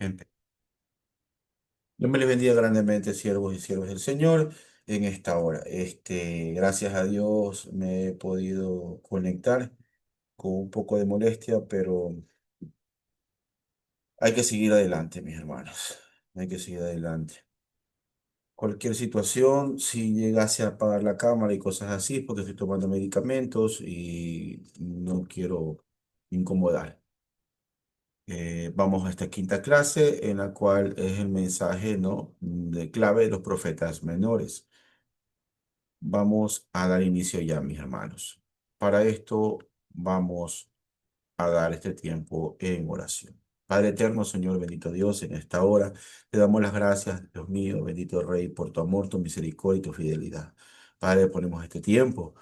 Empe- Dios me les bendiga grandemente, siervos y siervas del Señor, en esta hora. Gracias a Dios me he podido conectar con un poco de molestia, pero hay que seguir adelante, mis hermanos. Hay que seguir adelante. Cualquier situación, si llegase a apagar la cámara y cosas así, es porque estoy tomando medicamentos y no quiero incomodar. Vamos a esta quinta clase en la cual es el mensaje, ¿no?, de clave de los profetas menores. Vamos a dar inicio ya, mis hermanos. Para esto vamos a dar este tiempo en oración. Padre eterno, Señor, bendito Dios, en esta hora te damos las gracias, Dios mío, bendito Rey, por tu amor, tu misericordia y tu fidelidad. Padre, ponemos este tiempo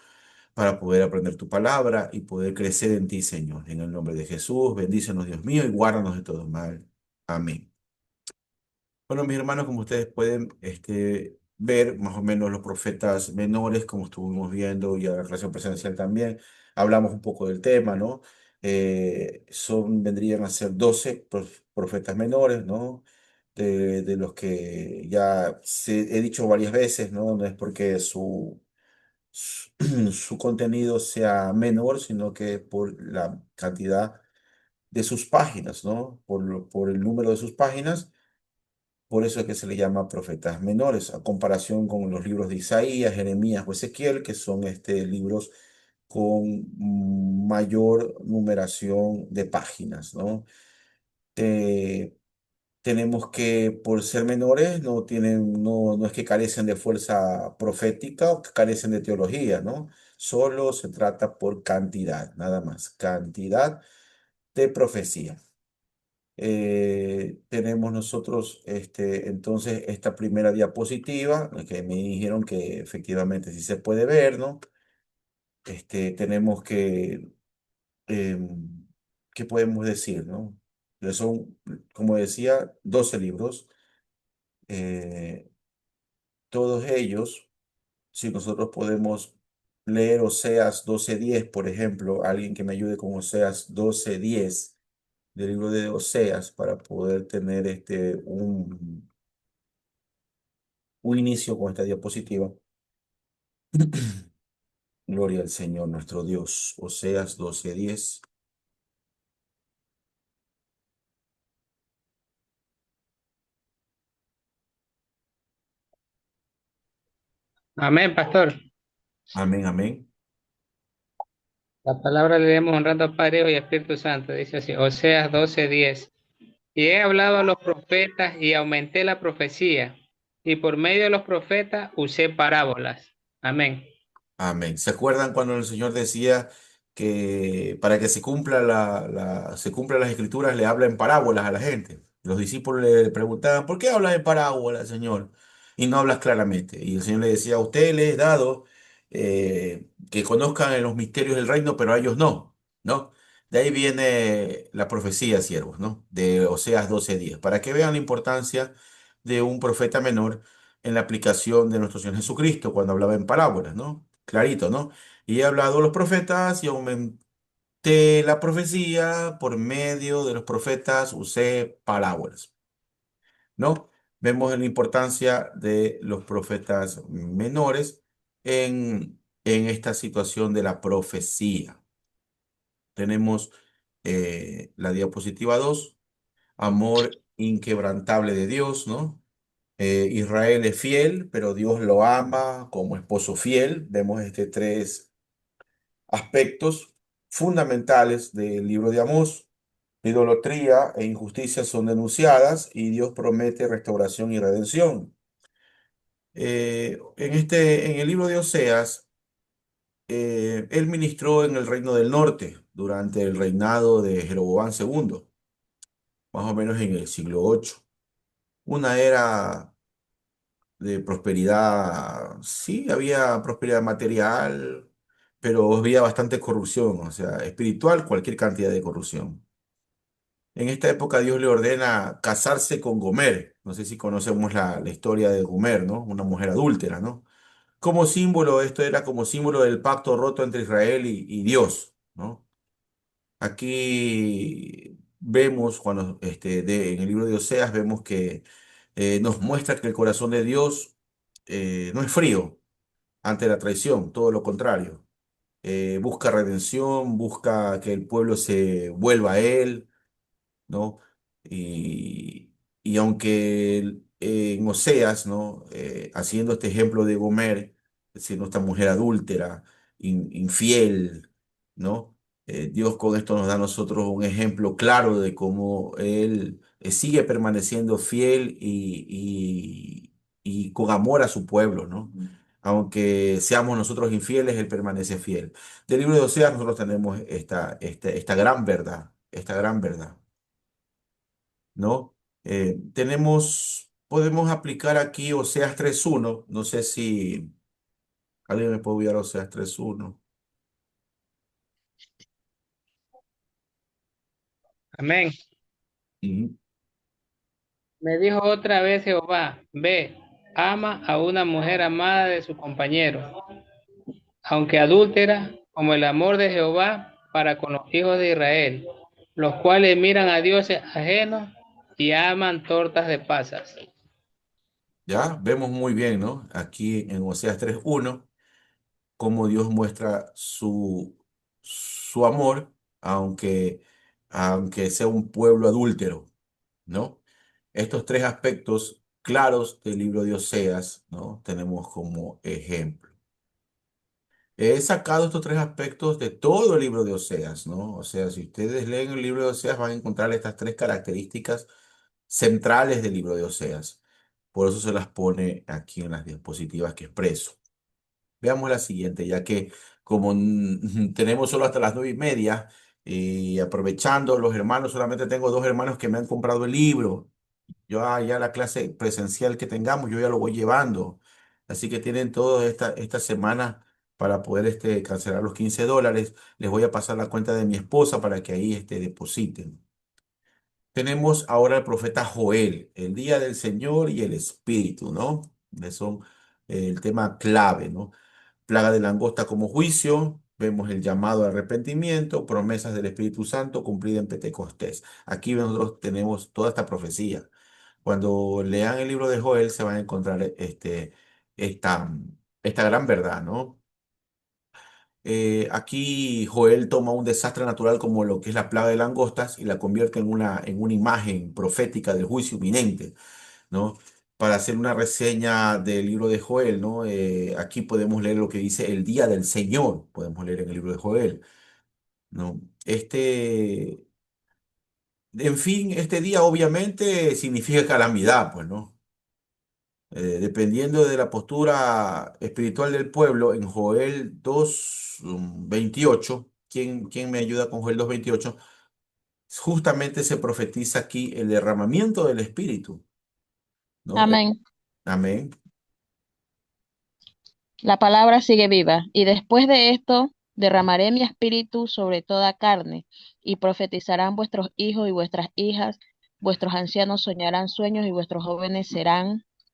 para poder aprender tu palabra y poder crecer en ti, Señor. En el nombre de Jesús, bendícenos, Dios mío, y guárdanos de todo mal. Amén. Bueno, mis hermanos, como ustedes pueden ver, más o menos los profetas menores, como estuvimos viendo, y a la clase presencial también, hablamos un poco del tema, ¿no? Vendrían a ser 12 profetas menores, ¿no? De los que ya he dicho varias veces, ¿no? No es porque su, su contenido sea menor, sino que por la cantidad de sus páginas, ¿no? Por el número de sus páginas. Por eso es que se le llama profetas menores, a comparación con los libros de Isaías, Jeremías o Ezequiel, que son libros con mayor numeración de páginas, ¿no? Eh, Tenemos que, por ser menores, no es que carecen de fuerza profética o que carecen de teología, ¿no? Solo se trata por cantidad, nada más, cantidad de profecía. Tenemos nosotros entonces esta primera diapositiva, que me dijeron que efectivamente sí se puede ver, ¿no? Tenemos ¿qué podemos decir, no? Que son, como decía, 12 libros. eh, Todos ellos, si nosotros podemos leer Oseas 12:10, por ejemplo, alguien que me ayude con Oseas 12:10 del libro de Oseas para poder tener un inicio con esta diapositiva. Gloria al Señor nuestro Dios. Oseas 12:10. Amén, pastor. Amén, amén. La palabra le leemos honrando a Padre y Espíritu Santo. Dice así, Oseas 12:10. Y he hablado a los profetas y aumenté la profecía, y por medio de los profetas usé parábolas. Amén. Amén. ¿Se acuerdan cuando el Señor decía que para que se cumpla se cumplan las escrituras le habla en parábolas a la gente? Los discípulos le preguntaban, ¿por qué hablas en parábolas, Señor? Y no hablas claramente. Y el Señor le decía, a ustedes les he dado que conozcan los misterios del reino, pero a ellos no, ¿no? De ahí viene la profecía, siervos, ¿no? De Oseas 12:10, para que vean la importancia de un profeta menor en la aplicación de nuestro Señor Jesucristo cuando hablaba en parábolas, ¿no? Clarito, ¿no? Y he hablado a los profetas y aumenté la profecía por medio de los profetas, usé parábolas, ¿no? Vemos la importancia de los profetas menores en esta situación de la profecía. Tenemos la diapositiva 2, amor inquebrantable de Dios, ¿no? Israel es fiel, pero Dios lo ama como esposo fiel. Vemos tres aspectos fundamentales del libro de Amós. Idolatría e injusticia son denunciadas y Dios promete restauración y redención. En el libro de Oseas, él ministró en el reino del norte durante el reinado de Jeroboam II, más o menos en el siglo 8. Una era de prosperidad, sí, había prosperidad material, pero había bastante corrupción, o sea, espiritual, cualquier cantidad de corrupción. En esta época Dios le ordena casarse con Gomer. No sé si conocemos la historia de Gomer, ¿no? Una mujer adúltera, ¿no? Como símbolo, esto era como símbolo del pacto roto entre Israel y Dios, ¿no? Aquí vemos cuando en el libro de Oseas vemos que nos muestra que el corazón de Dios no es frío ante la traición, todo lo contrario. Busca redención, busca que el pueblo se vuelva a él, ¿no? Y, y aunque en Oseas, ¿no? Haciendo este ejemplo de Gomer, siendo esta mujer adúltera, infiel, ¿no? Dios con esto nos da a nosotros un ejemplo claro de cómo Él sigue permaneciendo fiel y con amor a su pueblo, ¿no? Aunque seamos nosotros infieles, Él permanece fiel. Del libro de Oseas nosotros tenemos esta gran verdad. ¿No? Podemos aplicar aquí Oseas 3.1. No sé si alguien me puede enviar Oseas 3.1. Amén. Ujú. Me dijo otra vez Jehová, ve, ama a una mujer amada de su compañero, aunque adúltera, como el amor de Jehová para con los hijos de Israel, los cuales miran a dioses ajenos y aman tortas de pasas. Ya vemos muy bien, ¿no? Aquí en Oseas 3.1, cómo Dios muestra su amor, aunque, aunque sea un pueblo adúltero, ¿no? Estos tres aspectos claros del libro de Oseas, ¿no? Tenemos como ejemplo. He sacado estos tres aspectos de todo el libro de Oseas, ¿no? O sea, si ustedes leen el libro de Oseas van a encontrar estas tres características centrales del libro de Oseas. Por eso se las pone aquí en las diapositivas que expreso. Veamos la siguiente, ya que como tenemos solo hasta las 9:30 y aprovechando los hermanos, solamente tengo dos hermanos que me han comprado el libro. Yo ya la clase presencial que tengamos, yo ya lo voy llevando. Así que tienen toda esta semana para poder cancelar los $15. Les voy a pasar la cuenta de mi esposa para que ahí depositen. Tenemos ahora el profeta Joel, el día del Señor y el Espíritu, ¿no? Son el tema clave, ¿no? Plaga de langosta como juicio. Vemos el llamado al arrepentimiento, promesas del Espíritu Santo cumplida en Pentecostés. Aquí nosotros tenemos toda esta profecía. Cuando lean el libro de Joel se van a encontrar esta, esta gran verdad, ¿no? Aquí Joel toma un desastre natural como lo que es la plaga de langostas y la convierte en una imagen profética del juicio inminente, ¿no? Para hacer una reseña del libro de Joel, ¿no? Aquí podemos leer lo que dice el día del Señor, podemos leer en el libro de Joel, ¿no? En fin, este día obviamente significa calamidad, pues, ¿no? Dependiendo de la postura espiritual del pueblo, en Joel 2:28, ¿quién me ayuda con Joel 2:28? Justamente se profetiza aquí el derramamiento del Espíritu, ¿no? Amén. Amén. La palabra sigue viva. Y después de esto, derramaré mi espíritu sobre toda carne, y profetizarán vuestros hijos y vuestras hijas, vuestros ancianos soñarán sueños y vuestros jóvenes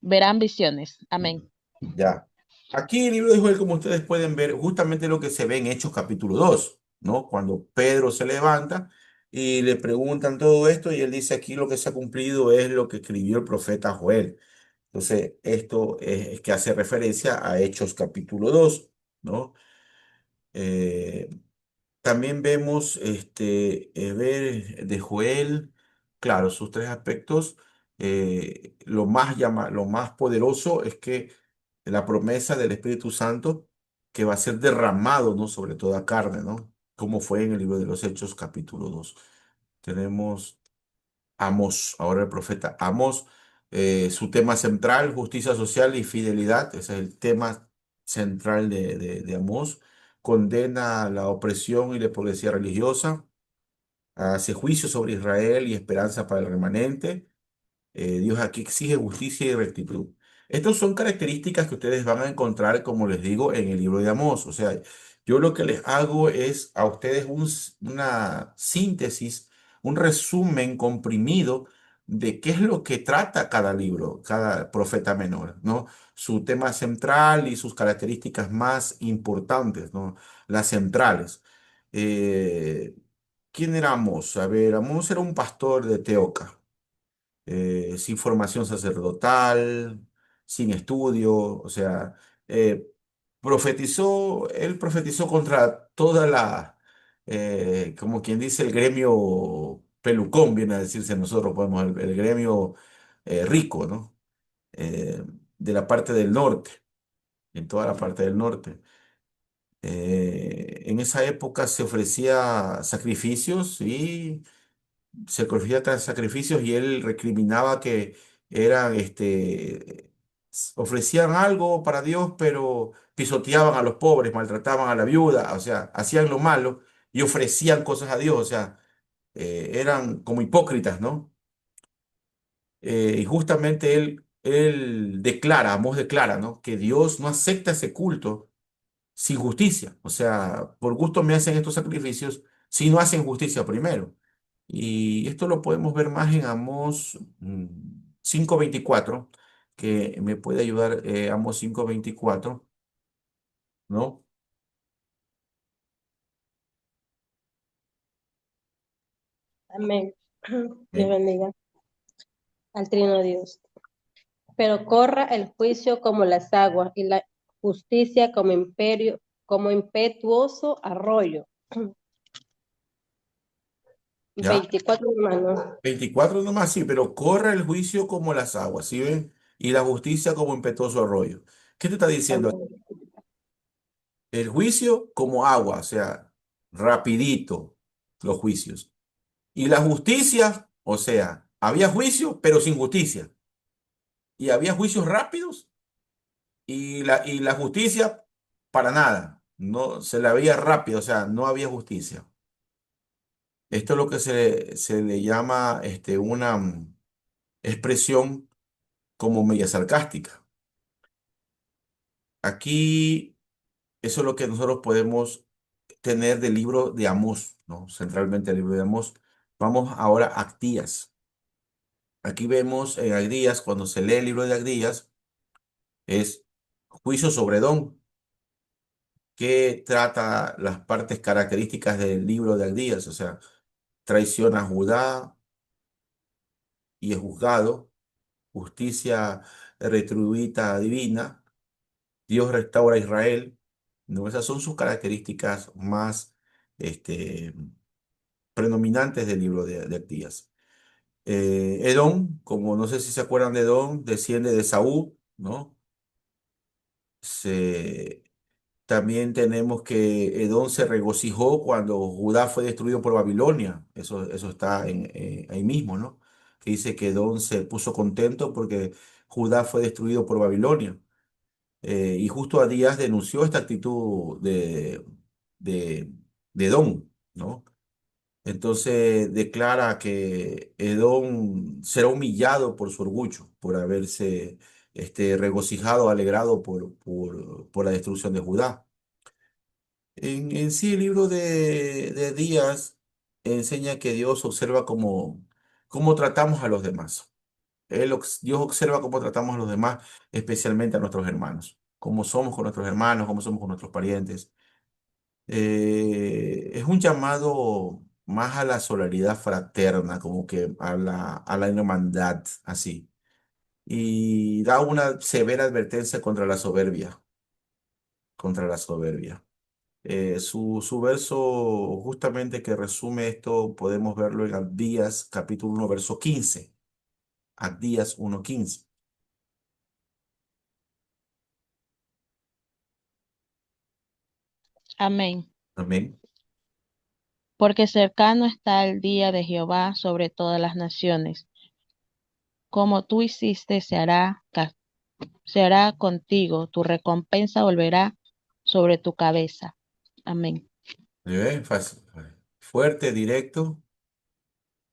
verán visiones. Amén. Ya. Aquí el libro de Joel, como ustedes pueden ver, justamente lo que se ve en Hechos capítulo 2, ¿no? Cuando Pedro se levanta y le preguntan todo esto y él dice aquí lo que se ha cumplido es lo que escribió el profeta Joel. Entonces, esto es que hace referencia a Hechos capítulo 2, ¿no? Eh, También vemos ver de Joel, claro, sus tres aspectos. Lo más poderoso es que la promesa del Espíritu Santo que va a ser derramado, ¿no? Sobre toda carne, ¿no? Como fue en el libro de los Hechos, capítulo 2. Tenemos Amós, ahora el profeta Amós, su tema central, justicia social y fidelidad, ese es el tema central de Amós. Condena la opresión y la hipocresía religiosa, hace juicio sobre Israel y esperanza para el remanente. Dios aquí exige justicia y rectitud. Estas son características que ustedes van a encontrar, como les digo, en el libro de Amós. O sea, yo lo que les hago es a ustedes una síntesis, un resumen comprimido de qué es lo que trata cada libro, cada profeta menor, ¿no? Su tema central y sus características más importantes, ¿no? Las centrales. Eh, ¿Quién era Amós? A ver, Amós era un pastor de Teoca, sin formación sacerdotal, sin estudio, o sea, eh, él profetizó contra toda como quien dice, el gremio pelucón, viene a decirse nosotros, podemos, el gremio rico, ¿no? Eh, de la parte del norte, en toda la parte del norte. En esa época se ofrecía sacrificios y se ofrecía tras sacrificios y él recriminaba que eran, ofrecían algo para Dios, pero pisoteaban a los pobres, maltrataban a la viuda, o sea, hacían lo malo y ofrecían cosas a Dios, o sea, eran como hipócritas, ¿no? Y justamente él declara, Amós declara, ¿no? Que Dios no acepta ese culto sin justicia. O sea, por gusto me hacen estos sacrificios si no hacen justicia primero. Y esto lo podemos ver más en Amós 5:24, que me puede ayudar Amós 5:24, ¿no? Amén. Dios Eh, bendiga al Trino Dios. Pero corra el juicio como las aguas y la justicia como imperio, como impetuoso arroyo. ¿Ya? 24 hermanos. 24 nomás, sí, pero corre el juicio como las aguas, ¿sí ven? Y la justicia como impetuoso arroyo. ¿Qué te está diciendo? Amén. El juicio como agua, o sea, rapidito los juicios. Y la justicia, o sea, había juicio, pero sin justicia. Y había juicios rápidos y la justicia para nada. No se la veía rápido, o sea, no había justicia. Esto es lo que se le llama una expresión como media sarcástica. Aquí, eso es lo que nosotros podemos tener del libro de Amós, ¿no? Centralmente el libro de Amós. Vamos ahora a Actías. Aquí vemos en Agrías, cuando se lee el libro de Agrías, es juicio sobre Edom, que trata las partes características del libro de Agrías, o sea, traiciona a Judá y es juzgado, justicia retribuida divina, Dios restaura a Israel, ¿no? Esas son sus características más este, predominantes del libro de Agrías. Edom, como no sé si se acuerdan de Edom, desciende de Saúl, ¿no? Se, También tenemos que Edom se regocijó cuando Judá fue destruido por Babilonia. Eso está ahí mismo, ¿no? Que dice que Edom se puso contento porque Judá fue destruido por Babilonia. Y justo Abdías denunció esta actitud de, de Edom, ¿no? Entonces declara que Edom será humillado por su orgullo, por haberse regocijado, alegrado por la destrucción de Judá. En sí, el libro de Días enseña que Dios observa cómo tratamos a los demás. Dios observa cómo tratamos a los demás, especialmente a nuestros hermanos. Cómo somos con nuestros hermanos, cómo somos con nuestros parientes. Es un llamado más a la solidaridad fraterna, como que a la hermandad, así. Y da una severa advertencia contra la soberbia. Su verso justamente que resume esto, podemos verlo en Abdías capítulo 1, verso 15. Abdías 1:15. Amén. Amén. Porque cercano está el día de Jehová sobre todas las naciones. Como tú hiciste, se hará contigo, tu recompensa volverá sobre tu cabeza. Amén. Fácil, fuerte, directo.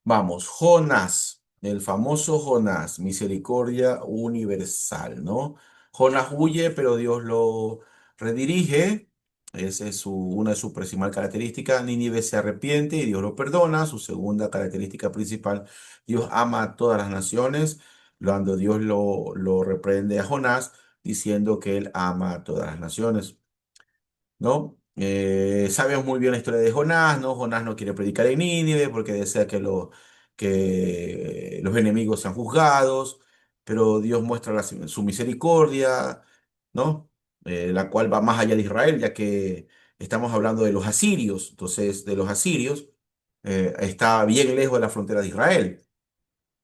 Vamos, Jonás, el famoso Jonás, misericordia universal, ¿no? Jonás huye, pero Dios lo redirige. Esa es una de sus principales características. Nínive se arrepiente y Dios lo perdona. Su segunda característica principal, Dios ama a todas las naciones. Cuando Dios lo reprende a Jonás, diciendo que él ama a todas las naciones, ¿no? Sabemos muy bien la historia de Jonás, ¿no? Jonás no quiere predicar en Nínive porque desea que los enemigos sean juzgados, pero Dios muestra su misericordia, ¿no? La cual va más allá de Israel, ya que estamos hablando de los asirios. Entonces, de los asirios está bien lejos de la frontera de Israel,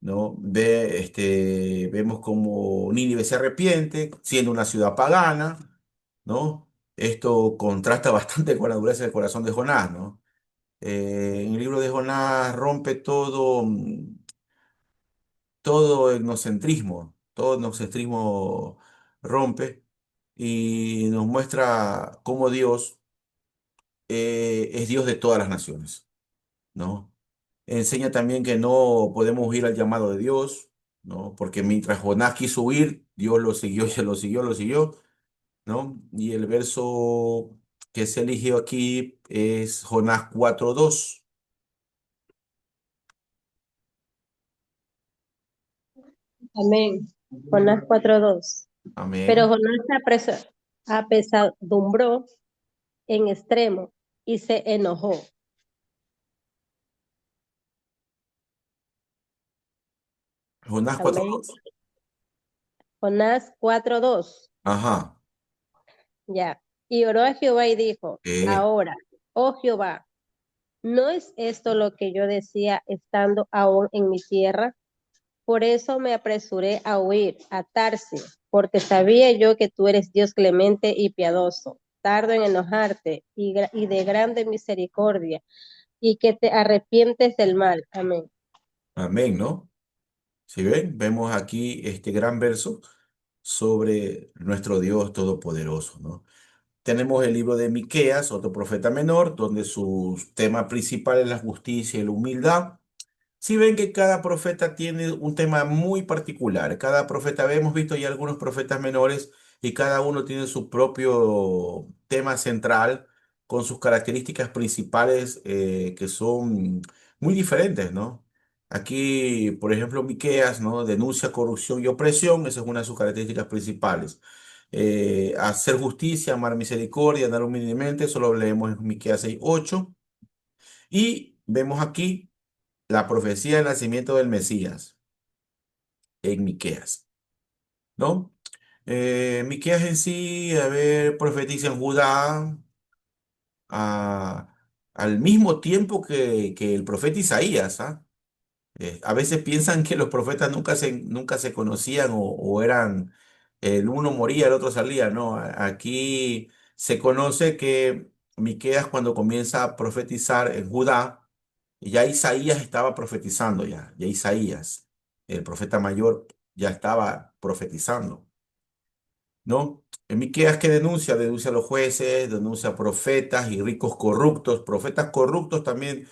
¿no? Vemos como Nínive se arrepiente, siendo una ciudad pagana, ¿no? Esto contrasta bastante con la dureza del corazón de Jonás, ¿no? En el libro de Jonás rompe todo etnocentrismo rompe y nos muestra cómo Dios es Dios de todas las naciones, ¿no? Enseña también que no podemos huir al llamado de Dios, ¿no? Porque mientras Jonás quiso huir, Dios lo siguió, y lo siguió, ¿no? Y el verso que se eligió aquí es Jonás 4:2. Amén. Jonás 4:2. Pero Amén. Jonás se apesadumbró en extremo y se enojó. Jonás cuatro Amén. dos. Jonás 4:2. Ajá. Ya. Y oró a Jehová y dijo, Eh, ahora, oh Jehová, ¿no es esto lo que yo decía estando aún en mi tierra? Por eso me apresuré a huir, a Tarsis, porque sabía yo que tú eres Dios clemente y piadoso, tardo en enojarte y de grande misericordia, y que te arrepientes del mal. Amén. amén, ¿no? Si ven, vemos aquí este gran verso sobre nuestro Dios todopoderoso, ¿no? Tenemos el libro de Miqueas, otro profeta menor, donde su tema principal es la justicia y la humildad. Si ven que cada profeta tiene un tema muy particular, cada profeta, hemos visto ya algunos profetas menores y cada uno tiene su propio tema central con sus características principales que son muy diferentes, ¿no? Aquí, por ejemplo, Miqueas, ¿no? Denuncia corrupción y opresión, esa es una de sus características principales. Hacer justicia, amar misericordia, andar humildemente, eso lo leemos en Miqueas 6:8. Y vemos aquí la profecía del nacimiento del Mesías en Miqueas, ¿no? Miqueas en sí, a ver, profetiza en Judá a- al mismo tiempo que el profeta Isaías, ¿ah? A veces piensan que los profetas nunca se conocían o eran, el uno moría, el otro salía, ¿no? Aquí se conoce que Miqueas cuando comienza a profetizar en Judá, ya Isaías estaba profetizando ya Isaías, el profeta mayor, ya estaba profetizando, ¿no? En Miqueas que denuncia a los jueces, denuncia a profetas y ricos corruptos, profetas corruptos también,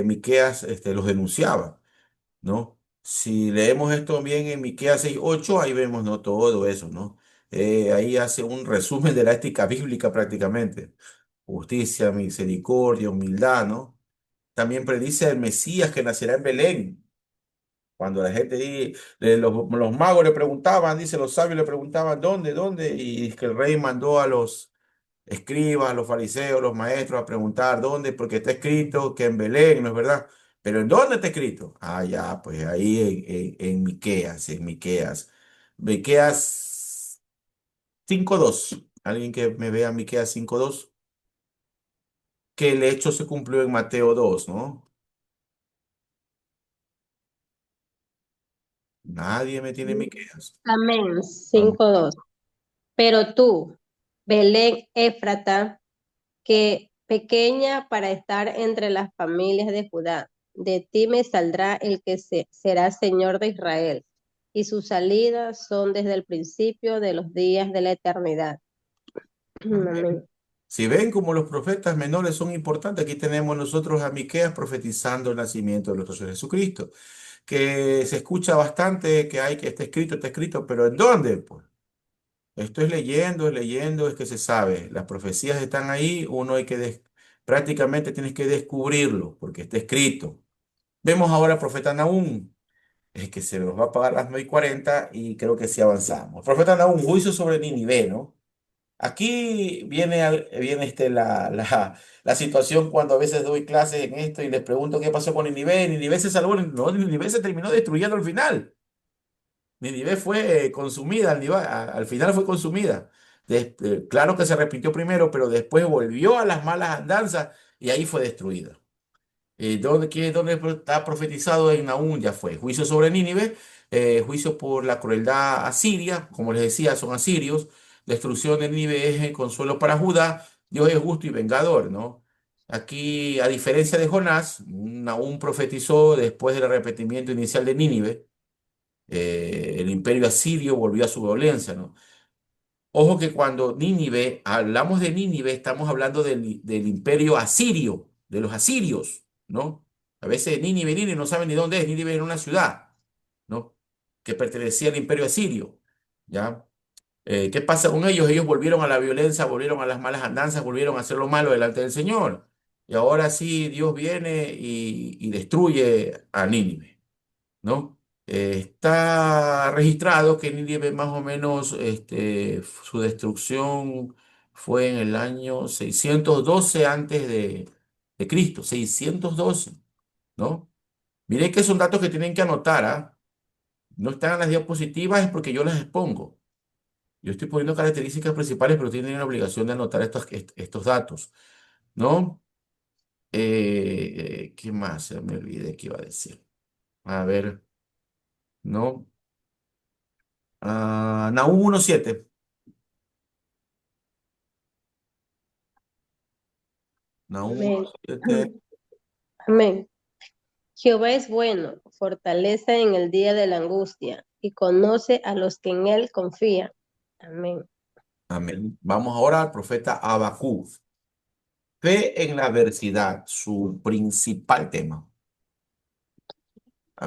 Miqueas, los denunciaba, ¿no? Si leemos esto bien en Miqueas 6:8, ahí vemos, ¿no? Todo eso, ¿no? Ahí hace un resumen de la ética bíblica prácticamente. Justicia, misericordia, humildad, ¿no? También predice el Mesías que nacerá en Belén. Cuando la gente, los magos le preguntaban, dice, los sabios le preguntaban, ¿dónde, dónde? Y es que el rey mandó a los escribas, a los fariseos, los maestros a preguntar, ¿dónde? Porque está escrito que en Belén, ¿no es verdad? Pero ¿en dónde está escrito? Ah, ya, pues ahí en Miqueas, en Miqueas. Miqueas 5:2. Alguien que me vea Miqueas 5:2. Que el hecho se cumplió en Mateo 2, ¿no? Nadie me tiene Miqueas. Amén. Amén. 5:2. Pero tú, Belén Éfrata, que pequeña para estar entre las familias de Judá, de ti me saldrá el que será Señor de Israel, y sus salidas son desde el principio de los días de la eternidad. Amén. Si ven como los profetas menores son importantes, aquí tenemos nosotros a Miqueas profetizando el nacimiento de nuestro Señor Jesucristo, que se escucha bastante que hay que está escrito, pero ¿en dónde? Pues esto es leyendo, es que se sabe. Las profecías están ahí, uno hay que prácticamente tienes que descubrirlo, porque está escrito. Vemos ahora al profeta Nahum, es que se nos va a pagar las 9:40 y creo que sí avanzamos. El profeta Nahum, juicio sobre Nínive, ¿no? Aquí viene la situación cuando a veces doy clases en esto y les pregunto qué pasó con Nínive. Nínive se salvó, no, Nínive se terminó destruyendo al final. Nínive fue consumida, al final fue consumida. Claro que se arrepintió primero, pero después volvió a las malas andanzas y ahí fue destruida. ¿Dónde está profetizado en Nahum? Ya fue. Juicio sobre Nínive, juicio por la crueldad asiria, como les decía, son asirios. Destrucción de Nínive es el consuelo para Judá. Dios es justo y vengador, ¿no? Aquí, a diferencia de Jonás, Nahum profetizó después del arrepentimiento inicial de Nínive. El imperio asirio volvió a su violencia, ¿no? Ojo que cuando Nínive, hablamos de Nínive, estamos hablando del imperio asirio, de los asirios, ¿no? A veces Nínive no saben ni dónde es. Nínive era una ciudad, ¿no? Que pertenecía al imperio asirio, ¿ya? ¿Qué pasa con ellos? Ellos volvieron a la violencia, volvieron a las malas andanzas, volvieron a hacer lo malo delante del Señor. Y ahora sí, Dios viene y destruye a Nínive, ¿no? Está registrado que Nínive más o menos su destrucción fue en el año 612 antes de Cristo, 612, ¿no? Miren que son datos que tienen que anotar, ¿ah? No están en las diapositivas, es porque yo las expongo. Yo estoy poniendo características principales, pero tienen la obligación de anotar estos datos, ¿no? ¿Qué más? Se me olvidé qué iba a decir. A ver, ¿no? Nahum 1:7. Nahum Amén. 1:7. Amén. Jehová es bueno, fortaleza en el día de la angustia, y conoce a los que en él confían. Amén. Amén. Vamos ahora al profeta Habacuc. Fe en la adversidad, su principal tema.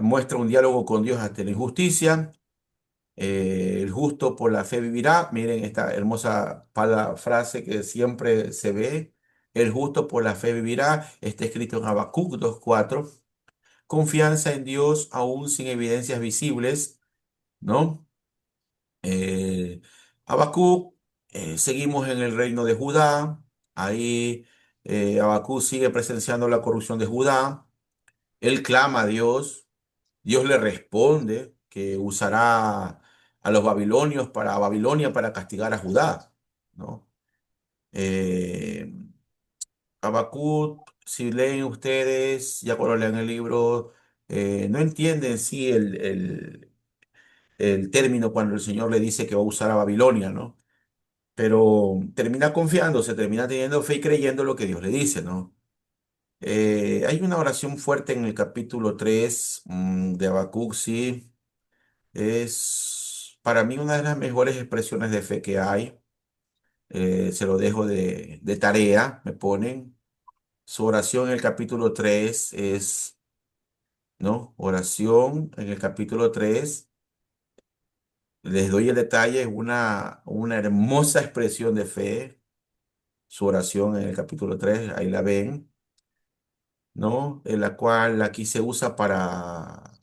Muestra un diálogo con Dios ante la injusticia. El justo por la fe vivirá. Miren esta hermosa frase que siempre se ve. El justo por la fe vivirá. Está escrito en Habacuc 2:4. Confianza en Dios aún sin evidencias visibles, ¿no? Eh, Habacuc, seguimos en el reino de Judá. Ahí Habacuc sigue presenciando la corrupción de Judá. Él clama a Dios. Dios le responde que usará a los babilonios para Babilonia para castigar a Judá, ¿no? Eh, Habacuc, si leen ustedes, ya cuando lean el libro, no entienden sí el término cuando el Señor le dice que va a usar a Babilonia, ¿no? Pero termina confiando, se termina teniendo fe y creyendo lo que Dios le dice, ¿no? Hay una oración fuerte en el capítulo 3 de Habacuc, sí. Es para mí una de las mejores expresiones de fe que hay. Se lo dejo de tarea, me ponen. Su oración en el capítulo 3 es, ¿no? Oración en el capítulo 3. Les doy el detalle, es una hermosa expresión de fe. Su oración en el capítulo 3 ahí la ven, ¿no? En la cual aquí se usa para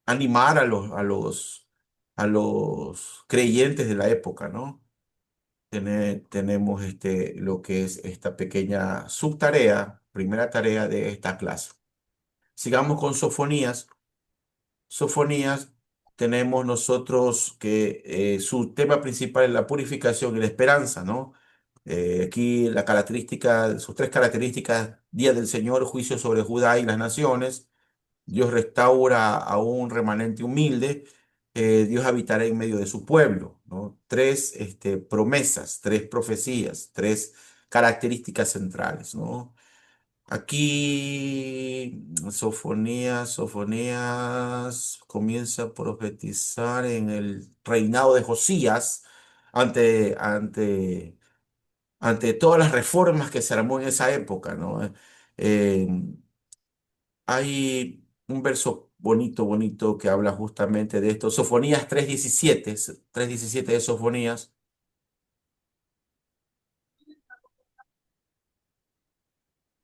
animar a los creyentes de la época, ¿no? Tenemos lo que es esta pequeña subtarea, primera tarea de esta clase. Sigamos con Sofonías. Sofonías, tenemos nosotros que su tema principal es la purificación y la esperanza, ¿no? Aquí sus tres características: día del Señor, juicio sobre Judá y las naciones. Dios restaura a un remanente humilde. Dios habitará en medio de su pueblo, ¿no? Tres promesas, tres profecías, tres características centrales, ¿no? Aquí Sofonías comienza a profetizar en el reinado de Josías ante, ante, ante todas las reformas que se armó en esa época, ¿no? Eh, Hay un verso bonito, bonito que habla justamente de esto. Sofonías 3:17, 3:17 de Sofonías.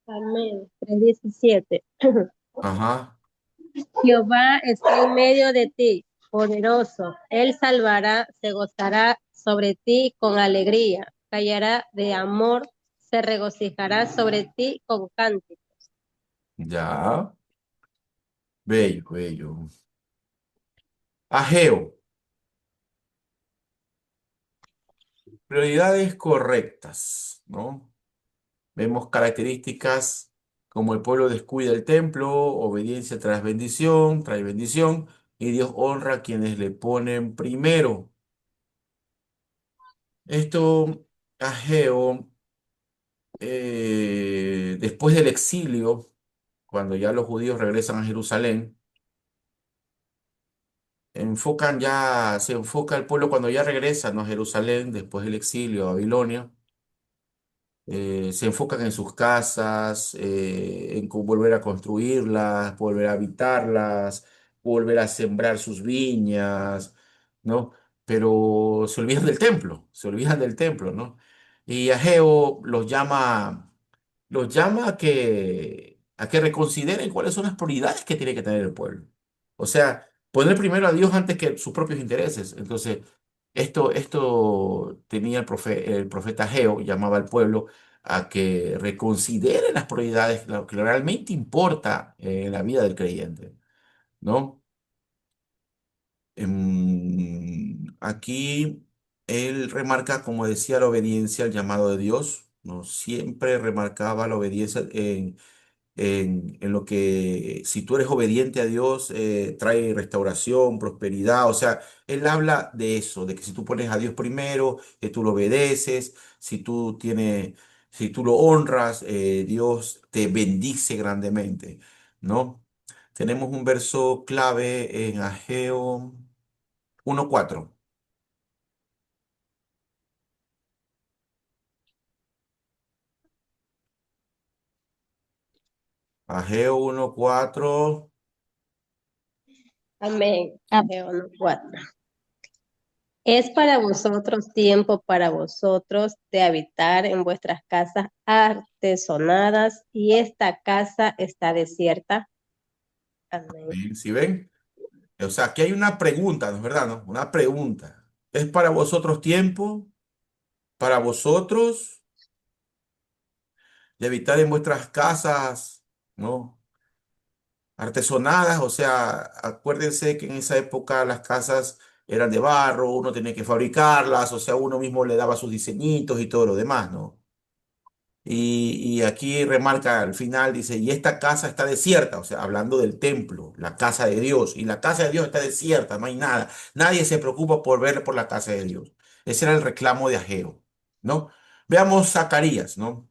Amén. 3:17. Ajá. Jehová está en medio de ti, poderoso. Él salvará, se gozará sobre ti con alegría, callará de amor, se regocijará sobre ti con cánticos. Ya, bello, bello. Ageo, prioridades correctas, ¿no? Vemos características como el pueblo descuida el templo, obediencia tras bendición, trae bendición, y Dios honra a quienes le ponen primero. Esto, Ageo, después del exilio, cuando ya los judíos regresan a Jerusalén, se enfoca el pueblo cuando ya regresa, ¿no?, a Jerusalén, después del exilio a Babilonia. Se enfocan en sus casas, en volver a construirlas, volver a habitarlas, volver a sembrar sus viñas, ¿no? Pero se olvidan del templo, ¿no? Y Ageo los llama a que reconsideren cuáles son las prioridades que tiene que tener el pueblo. O sea, poner primero a Dios antes que sus propios intereses. Entonces, esto tenía el profeta Ageo, llamaba al pueblo a que reconsidere las prioridades, lo que realmente importa en la vida del creyente, ¿no? Aquí él remarca, como decía, la obediencia al llamado de Dios, ¿no? Siempre remarcaba la obediencia en lo que si tú eres obediente a Dios, trae restauración, prosperidad. O sea, él habla de eso, de que si tú pones a Dios primero, que tú lo obedeces, si tú lo honras, Dios te bendice grandemente, ¿no? Tenemos un verso clave en Ageo 1:4. Ageo 1:4. Amén. Ah, Ageo 1:4. Es para vosotros tiempo para vosotros de habitar en vuestras casas artesonadas y esta casa está desierta. Amén. ¿Sí ven? O sea, aquí hay una pregunta, ¿no es verdad? ¿No? Una pregunta. ¿Es para vosotros tiempo? ¿Para vosotros de habitar en vuestras casas, ¿no? Artesonadas? O sea, acuérdense que en esa época las casas eran de barro, uno tenía que fabricarlas, o sea, uno mismo le daba sus diseñitos y todo lo demás, ¿no? Y aquí remarca al final, dice, y esta casa está desierta, o sea, hablando del templo, la casa de Dios, y la casa de Dios está desierta, no hay nada, nadie se preocupa por ver por la casa de Dios. Ese era el reclamo de Ageo, ¿no? Veamos Zacarías, ¿no?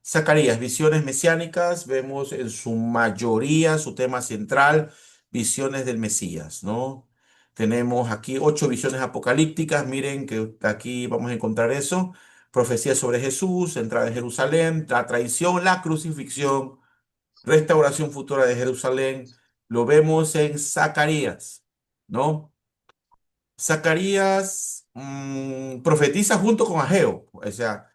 Zacarías, visiones mesiánicas, vemos en su mayoría su tema central, visiones del Mesías, ¿no? Tenemos aquí 8 visiones apocalípticas, miren que aquí vamos a encontrar eso. Profecías sobre Jesús, entrada en Jerusalén, la traición, la crucifixión, restauración futura de Jerusalén. Lo vemos en Zacarías, ¿no? Zacarías profetiza junto con Ageo, o sea,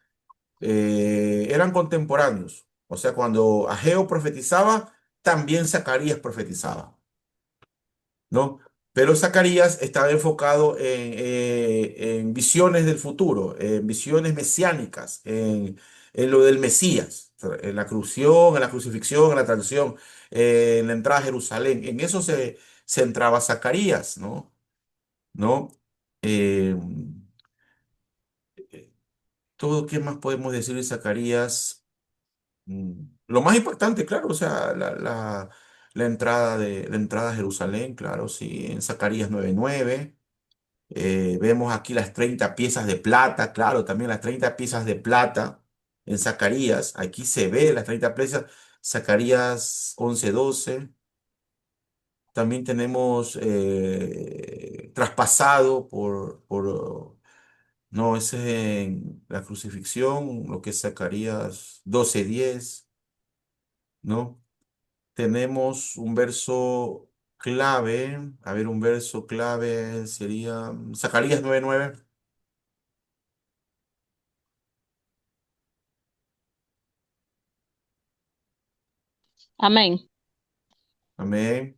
eran contemporáneos. O sea, cuando Ageo profetizaba, también Zacarías profetizaba, ¿no? Pero Zacarías estaba enfocado en visiones del futuro, en visiones mesiánicas, en lo del Mesías, en la crucifixión, en la crucifixión, en la transición, en la entrada a Jerusalén. En eso se centraba Zacarías, ¿no? ¿No? Eh, Todo, ¿qué más podemos decir de Zacarías? Lo más importante, claro, o sea, la entrada a Jerusalén, claro, sí, en Zacarías 9:9. Vemos aquí las 30 piezas de plata, claro, también las 30 piezas de plata en Zacarías. Aquí se ve las 30 piezas, Zacarías 11:12. También tenemos traspasado no, ese es en la crucifixión, lo que es Zacarías 12:10, ¿no? Tenemos un verso clave, a ver, un verso clave sería Zacarías 9:9. amén. Amén.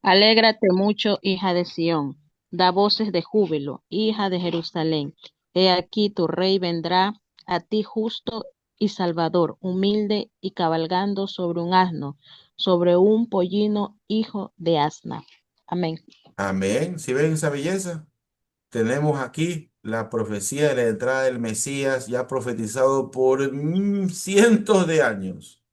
Alégrate mucho, hija de Sión. Da voces de júbilo, hija de Jerusalén. He aquí tu rey vendrá a ti justo y salvador, humilde y cabalgando sobre un asno, sobre un pollino hijo de asna. Amén. Amén. ¿Si ven esa belleza? Tenemos aquí la profecía de la entrada del Mesías ya profetizado por cientos de años,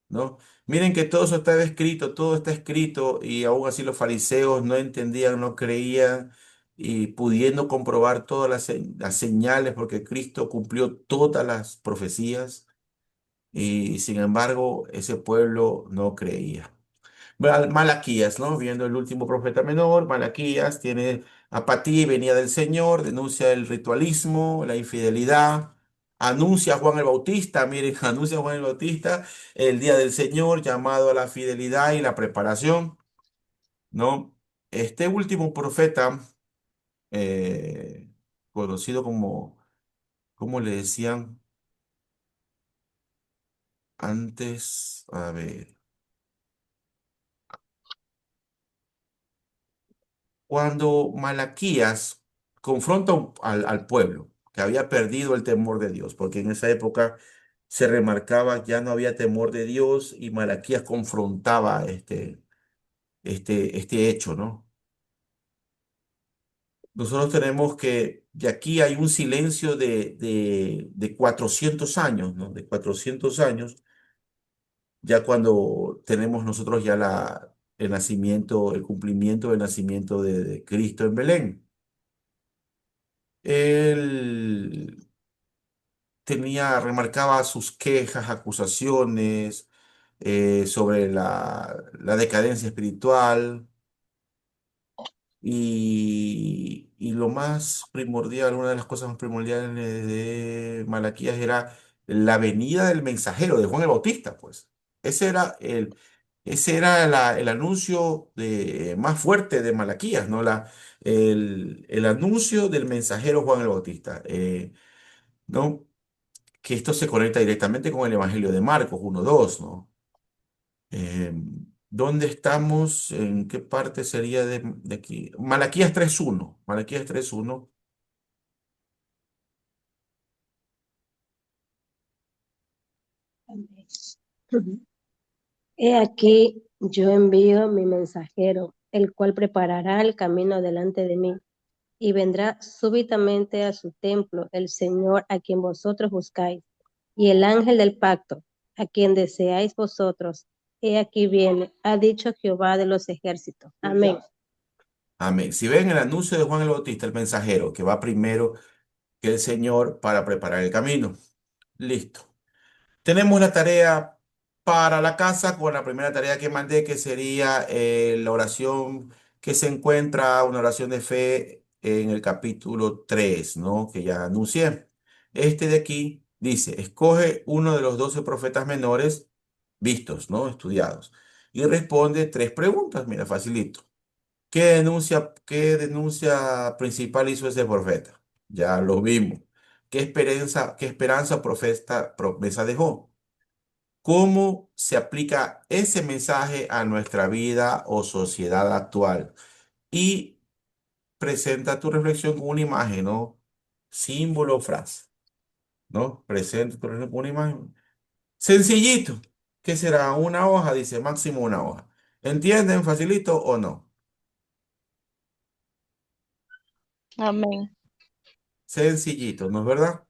¿no? Miren que todo está escrito y aún así los fariseos no entendían, no creían y pudiendo comprobar todas las señales porque Cristo cumplió todas las profecías y sin embargo ese pueblo no creía. Malaquías, ¿no? Viendo el último profeta menor, Malaquías tiene apatía y venida del Señor, denuncia el ritualismo, la infidelidad, anuncia a Juan el Bautista, miren, anuncia a Juan el Bautista el día del Señor, llamado a la fidelidad y la preparación, ¿no? Este último profeta, eh, conocido como, ¿cómo le decían antes? A ver. Cuando Malaquías confronta al pueblo que había perdido el temor de Dios, porque en esa época se remarcaba ya no había temor de Dios y Malaquías confrontaba este hecho, ¿no? Nosotros tenemos que, de aquí hay un silencio de 400 años, ¿no? De 400 años, ya cuando tenemos nosotros ya el nacimiento, el cumplimiento del nacimiento de Cristo en Belén. Él remarcaba sus quejas, acusaciones sobre la decadencia espiritual y lo más primordial, una de las cosas más primordiales de Malaquías era la venida del mensajero de Juan el Bautista, pues. Ese era el anuncio más fuerte de Malaquías, ¿no? El anuncio del mensajero Juan el Bautista, ¿no? Que esto se conecta directamente con el Evangelio de Marcos 1:2, ¿no? Eh, ¿Dónde estamos? ¿En qué parte sería de aquí? Malaquías 3:1. Malaquías 3:1. He aquí, yo envío mi mensajero, el cual preparará el camino delante de mí, y vendrá súbitamente a su templo el Señor a quien vosotros buscáis, y el ángel del pacto, a quien deseáis vosotros. He aquí viene, ha dicho Jehová de los ejércitos. Amén. Amén. Si ven el anuncio de Juan el Bautista, el mensajero, que va primero que el Señor para preparar el camino. Listo. Tenemos la tarea para la casa con la primera tarea que mandé, que sería la oración que se encuentra, una oración de fe en el capítulo 3, ¿no? Que ya anuncié. Este de aquí dice, escoge uno de los 12 profetas menores vistos, ¿no? Estudiados. Y responde tres preguntas, mira, facilito. ¿Qué denuncia principal hizo ese profeta? Ya lo vimos. ¿Qué esperanza promesa dejó? ¿Cómo se aplica ese mensaje a nuestra vida o sociedad actual? Y presenta tu reflexión con una imagen, ¿no? Símbolo o frase, ¿no? Presenta tu reflexión con una imagen. Sencillito. ¿Qué será? Una hoja, dice, máximo una hoja. ¿Entienden? ¿Facilito o no? Amén. Sencillito, ¿no es verdad?